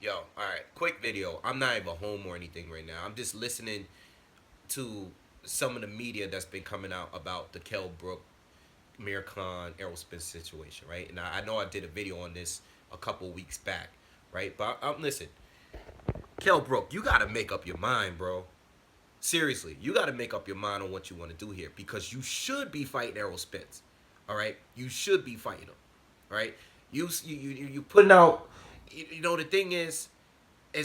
Yo, all right, quick video. I'm not even home or anything right now. I'm just listening to some of the media that's been coming out about the Kell Brook, Mir Khan, Aerospace situation, right? And I know I did a video on this a couple weeks back, right? But listen, Kell Brook, you gotta make up your mind, bro. Seriously, you gotta make up your mind on what you want to do here because you should be fighting Errol Spence, all right? You should be fighting him, right? You putting out. You know the thing is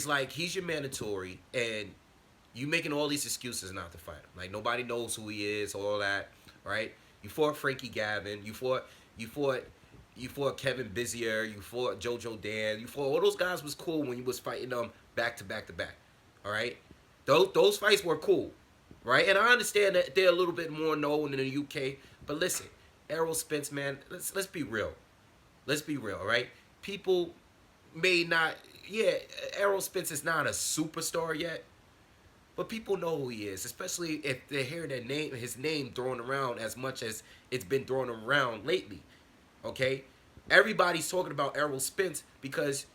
like he's your mandatory, and you making all these excuses not to fight him. Like nobody knows who he is, all that, right? You fought Frankie Gavin, you fought you fought Kevin Bizier, you fought Jojo Dan, you fought all those guys was cool when you was fighting them back to back to back. All right? Those fights were cool. Right? And I understand that they're a little bit more known in the UK, but listen, Errol Spence, man, let's be real. Let's be real, all right? People may not, yeah, Errol Spence is not a superstar yet, but people know who he is, especially if they hear that name, his name thrown around as much as it's been thrown around lately. Okay, everybody's talking about Errol Spence because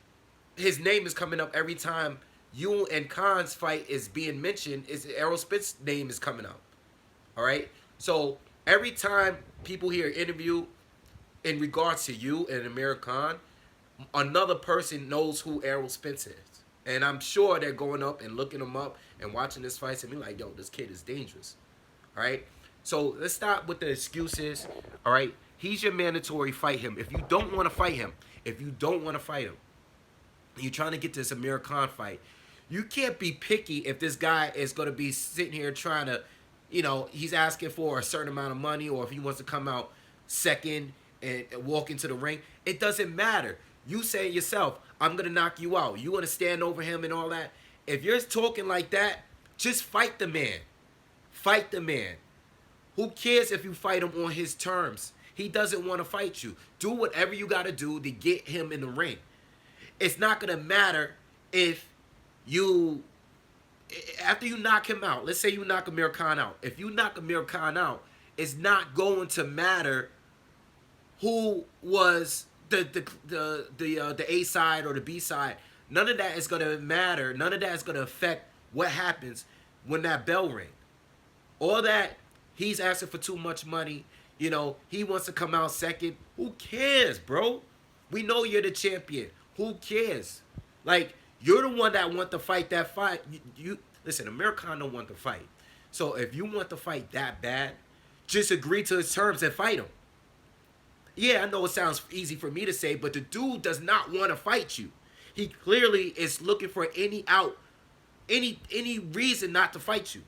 his name is coming up every time you and Khan's fight is being mentioned. Is Errol Spence's name is coming up? All right, so every time people hear an interview in regards to you and Amir Khan, another person knows who Errol Spence is. And I'm sure they're going up and looking him up and watching this fight and be like, yo, this kid is dangerous. All right? So let's stop with the excuses. All right? He's your mandatory. Fight him. If you don't want to fight him, if you don't want to fight him, and you're trying to get this Amir Khan fight, you can't be picky if this guy is going to be sitting here trying to, he's asking for a certain amount of money or if he wants to come out second and walk into the ring. It doesn't matter. You say yourself, I'm going to knock you out. You want to stand over him and all that. If you're talking like that, just fight the man. Fight the man. Who cares if you fight him on his terms? He doesn't want to fight you. Do whatever you got to do to get him in the ring. It's not going to matter if you, after you knock him out, let's say you knock Amir Khan out. If you knock Amir Khan out, it's not going to matter who was the A side or the B side. None of that is going to matter. None of that is going to affect what happens when that bell rings. All that, he's asking for too much money. He wants to come out second. Who cares, bro? We know you're the champion. Who cares? Like, you're the one that want to fight that fight. You listen, Amir Khan don't want to fight. So if you want to fight that bad, just agree to his terms and fight him. Yeah, I know it sounds easy for me to say, but the dude does not want to fight you. He clearly is looking for any out, any reason not to fight you.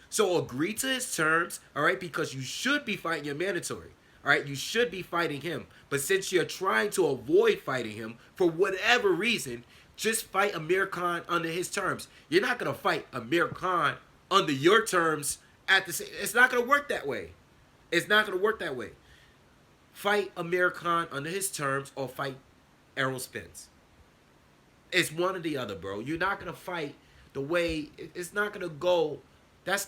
So agree to his terms, all right, because you should be fighting your mandatory. All right, you should be fighting him. But since you're trying to avoid fighting him for whatever reason, just fight Amir Khan under his terms. You're not going to fight Amir Khan under your terms at the same. It's not going to work that way. It's not going to work that way. Fight Amir Khan under his terms or fight Errol Spence. It's one or the other, bro. You're not gonna fight the way it's not gonna go. That's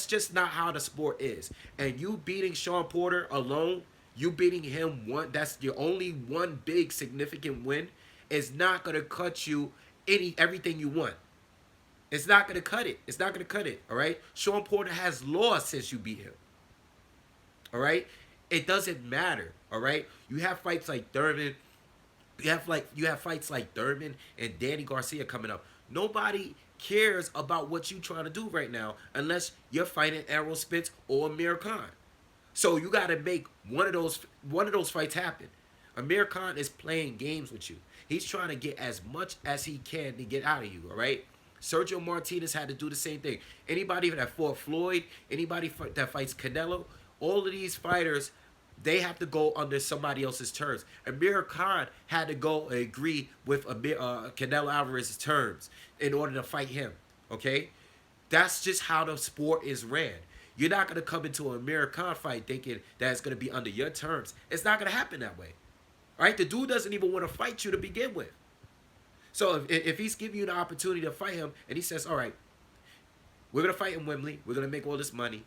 just not how the sport is. And you beating Sean Porter alone, you beating him one. That's your only one big significant win. Is not gonna cut you everything you want. It's not gonna cut it. It's not gonna cut it. All right. Sean Porter has lost since you beat him. All right. It doesn't matter. All right. You have fights like Thurman. You have fights like Thurman and Danny Garcia coming up. Nobody cares about what you're trying to do right now unless you're fighting Errol Spence or Amir Khan. So you got to make one of those fights happen. Amir Khan is playing games with you. He's trying to get as much as he can to get out of you. All right. Sergio Martinez had to do the same thing. Anybody that fought Floyd, anybody that fights Canelo, all of these fighters, they have to go under somebody else's terms. Amir Khan had to go and agree with Canelo Alvarez's terms in order to fight him. Okay, that's just how the sport is ran. You're not gonna come into an Amir Khan fight thinking that it's gonna be under your terms. It's not gonna happen that way. All right, the dude doesn't even want to fight you to begin with. So if he's giving you the opportunity to fight him, and he says, "All right, we're gonna fight in Wembley. We're gonna make all this money,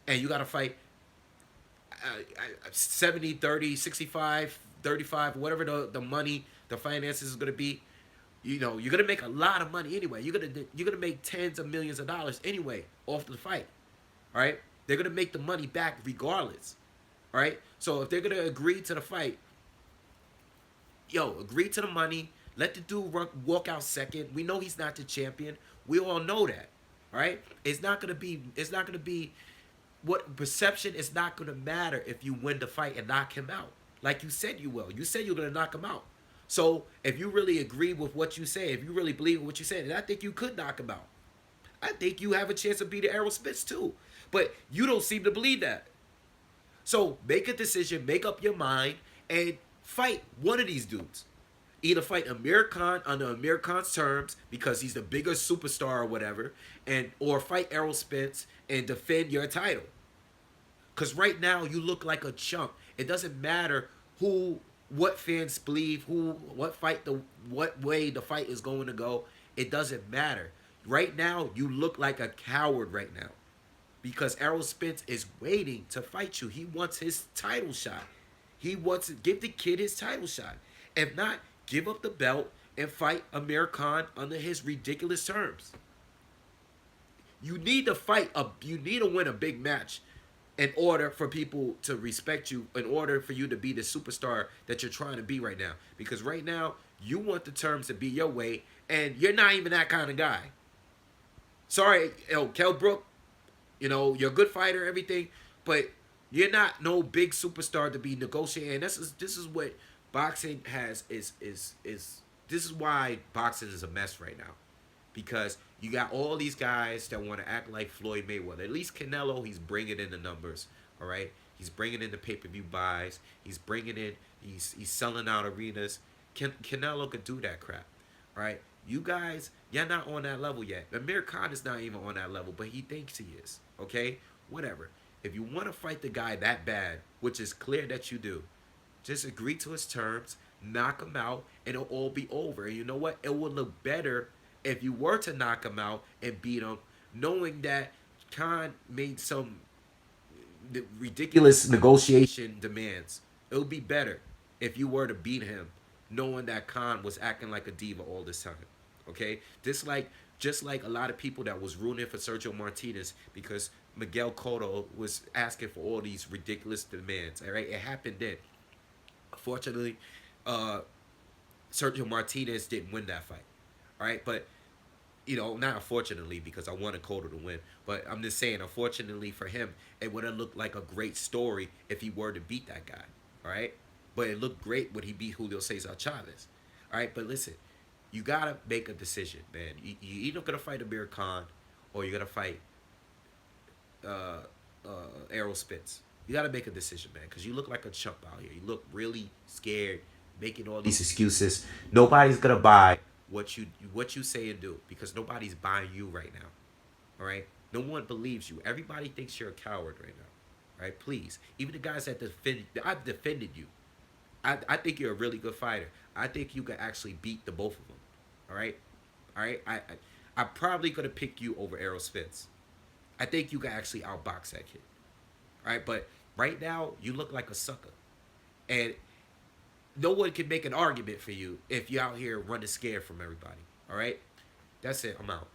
and you gotta fight 70, 30, 65, 35, whatever the money, the finances is going to be. You're gonna make a lot of money anyway. You're gonna make tens of millions of dollars anyway off the fight. All right, they're gonna make the money back regardless. All right, so if they're gonna agree to the fight, agree to the money. Let the dude walk out second. We know he's not the champion. We all know that. All right, it's not gonna be. It's not gonna be. What perception is not gonna matter if you win the fight and knock him out, like you said you will. You said you're gonna knock him out. So if you really agree with what you say, if you really believe in what you said, then I think you could knock him out. I think you have a chance of beating Errol Spence too. But you don't seem to believe that. So make a decision, make up your mind, and fight one of these dudes. Either fight Amir Khan under Amir Khan's terms because he's the bigger superstar or whatever, or fight Errol Spence and defend your title. Because right now you look like a chump. It doesn't matter what fans believe, what way the fight is going to go. It doesn't matter. Right now you look like a coward right now because Errol Spence is waiting to fight you. He wants his title shot. He wants to give the kid his title shot. If not, give up the belt and fight Amir Khan under his ridiculous terms. You need to you need to win a big match in order for people to respect you, in order for you to be the superstar that you're trying to be right now. Because right now, you want the terms to be your way, and you're not even that kind of guy. Sorry, Kell Brook, you're a good fighter, everything, but you're not no big superstar to be negotiating. This is what boxing is this is why boxing is a mess right now. Because you got all these guys that want to act like Floyd Mayweather. At least Canelo, he's bringing in the numbers, all right? He's bringing in the pay-per-view buys. He's selling out arenas. Canelo could do that crap, all right? You guys, you're not on that level yet. Amir Khan is not even on that level, but he thinks he is, okay? Whatever. If you want to fight the guy that bad, which is clear that you do, just agree to his terms, knock him out, and it'll all be over. And you know what? It will look better if you were to knock him out and beat him, knowing that Khan made some ridiculous negotiation demands. It would be better if you were to beat him, knowing that Khan was acting like a diva all this time. Okay? Just like a lot of people that was rooting for Sergio Martinez because Miguel Cotto was asking for all these ridiculous demands. All right? It happened then. Unfortunately, Sergio Martinez didn't win that fight. All right? But not unfortunately because I wanted Cotto to win, but I'm just saying, unfortunately for him, it would have looked like a great story if he were to beat that guy, all right? But it looked great when he beat Julio Cesar Chavez, all right? But listen, you gotta make a decision, man. You either gonna fight Amir Khan or you're gonna fight Errol Spence. You gotta make a decision, man, because you look like a chump out here. You look really scared, making all these excuses. Nobody's gonna buy what you say and do because nobody's buying you right now. All right? No one believes you. Everybody thinks you're a coward right now. All right? Please. Even the guys that I've defended you. I think you're a really good fighter. I think you could actually beat the both of them. All right? All right? I'm probably going to pick you over Errol Spence. I think you can actually outbox that kid. All right? But right now, you look like a sucker. And no one can make an argument for you if you're out here running scared from everybody. All right? That's it. I'm out.